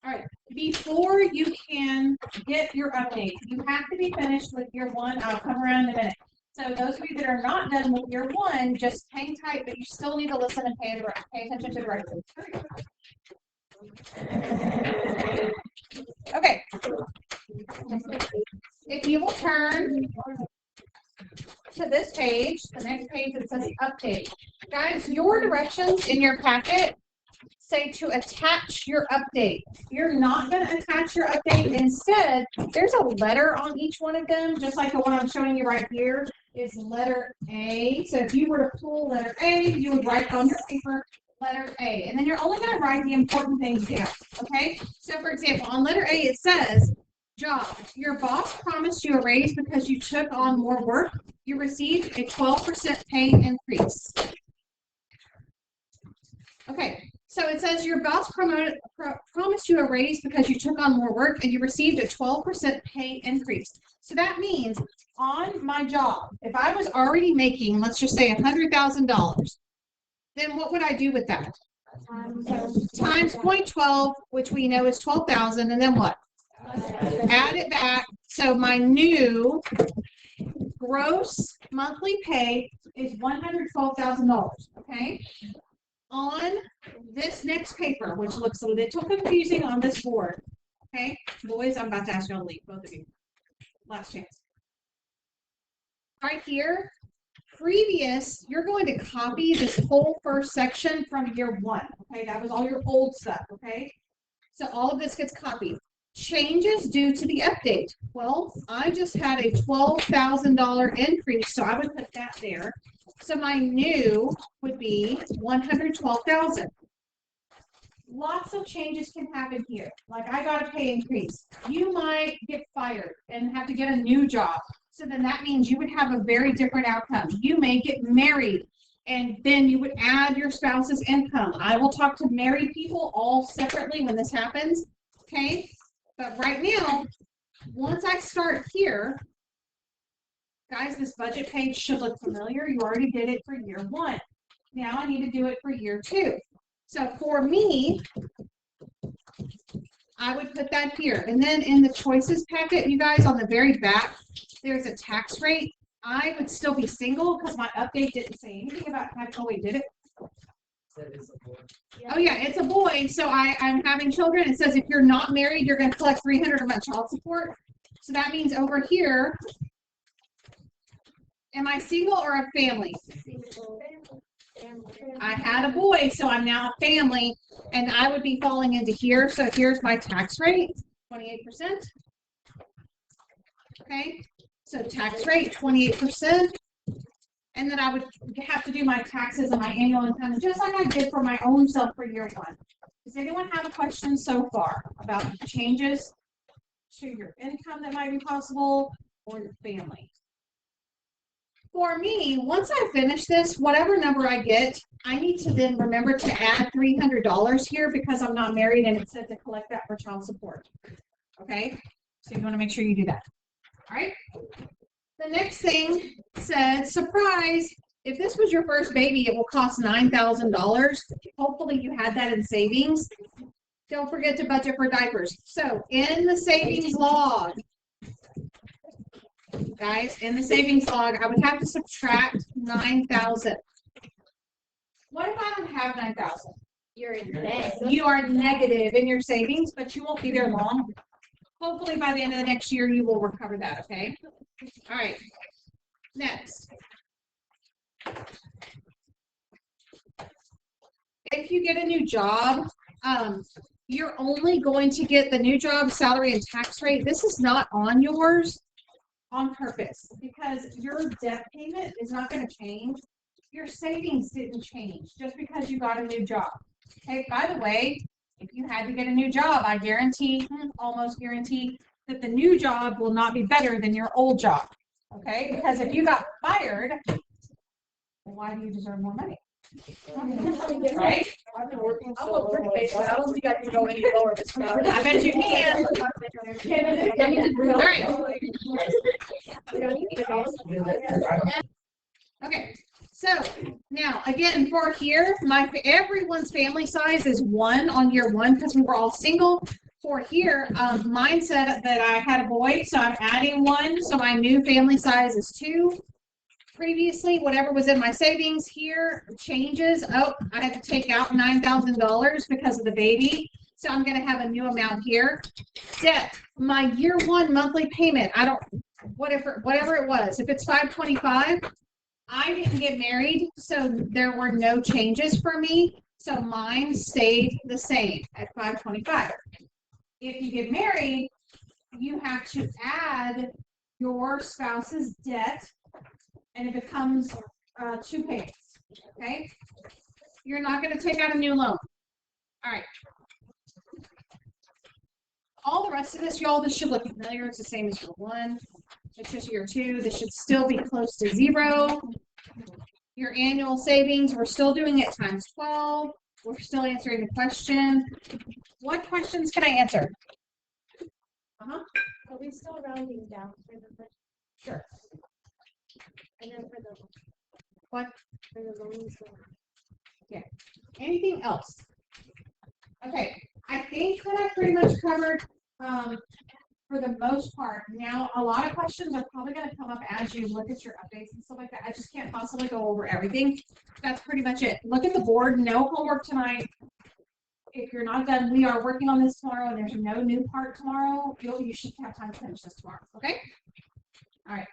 All right, before you can get your update, you have to be finished with year one. I'll come around in a minute. So those of you that are not done with year one, just hang tight, but you still need to listen and pay attention to the directions. Okay. If you will turn to this page, the next page that says update. Guys, your directions in your packet say to attach your update. You're not going to attach your update. Instead, there's a letter on each one of them, just like the one I'm showing you right here is letter A. So if you were to pull letter A, you would write on your paper letter A. And then you're only going to write the important things down, okay? So for example, on letter A, it says, job. Your boss promised you a raise because you took on more work. You received a 12% pay increase. Okay, so it says your boss promised you a raise because you took on more work and you received a 12% pay increase. So that means on my job, if I was already making, let's just say $100,000, then what would I do with that? Times 0.12, which we know is 12,000, and then what? Add it back. So my new gross monthly pay is $112,000, okay? On this next paper, which looks a little confusing on this board, okay? Boys, I'm about to ask you all to leave, both of you. Last chance. Right here, previous, you're going to copy this whole first section from year one, okay? That was all your old stuff, okay? So all of this gets copied. Changes due to the update. Well, I just had a $12,000 increase, so I would put that there. So my new would be $112,000. Lots of changes can happen here. Like I got a pay increase. You might get fired and have to get a new job. So then that means you would have a very different outcome. You may get married and then you would add your spouse's income. I will talk to married people all separately when this happens. Okay. But right now, once I start here, guys, this budget page should look familiar. You already did it for year one. Now I need to do it for year two. So for me, I would put that here. And then in the choices packet, you guys, on the very back, there's a tax rate. I would still be single because my update didn't say anything about tax. Oh, wait, did it? Oh yeah, it's a boy. So I'm having children. It says if you're not married, you're going to collect $300 a month child support. So that means over here, am I single or a family? I had a boy, so I'm now a family, and I would be falling into here. So here's my tax rate, 28%. Okay, so tax rate, 28%. And then I would have to do my taxes and my annual income, just like I did for my own self for year one. Does anyone have a question so far about changes to your income that might be possible or your family? For me, once I finish this, whatever number I get, I need to then remember to add $300 here because I'm not married and it said to collect that for child support. Okay, so you want to make sure you do that. All right. The next thing said, surprise, if this was your first baby, it will cost $9,000. Hopefully you had that in savings. Don't forget to budget for diapers. So in the savings log, guys, in the savings log, I would have to subtract 9,000. What if I don't have 9,000? You're in debt. You are negative in your savings, but you won't be there long. Hopefully by the end of the next year, you will recover that, okay? All right, next. If you get a new job, you're only going to get the new job salary and tax rate. This is not on yours on purpose because your debt payment is not going to change. Your savings didn't change just because you got a new job. Okay, by the way, if you had to get a new job, I guarantee, almost guarantee, that the new job will not be better than your old job. Okay, because if you got fired, well, why do you deserve more money? Right? I've been working so long. I don't think I can go any lower this time. I bet you can. All right. Okay. So now again for here, everyone's family size is 1 on year 1 because we were all single. for here, mine said that I had a boy, so I'm adding one. So my new family size is 2. Previously, whatever was in my savings here changes. Oh, I had to take out $9,000 because of the baby. So I'm going to have a new amount here. Debt, my year 1 monthly payment. I don't, whatever it was. If it's $525, I didn't get married, so there were no changes for me. So mine stayed the same at $525. If you get married, you have to add your spouse's debt, and it becomes 2 payments. Okay? You're not going to take out a new loan. All right. All the rest of this, y'all, this should look familiar. It's the same as year 1. It's just year 2. This should still be close to 0. Your annual savings, we're still doing it times 12. We're still answering the question. What questions can I answer? Are we still rounding down for the first? Sure. And then for the What? For the loans. Okay. Anything else? Okay. I think that I pretty much covered for the most part. Now, a lot of questions are probably going to come up as you look at your updates and stuff like that. I just can't possibly go over everything. That's pretty much it. Look at the board. No homework tonight. If you're not done, we are working on this tomorrow, and there's no new part tomorrow. You should have time to finish this tomorrow. Okay? All right.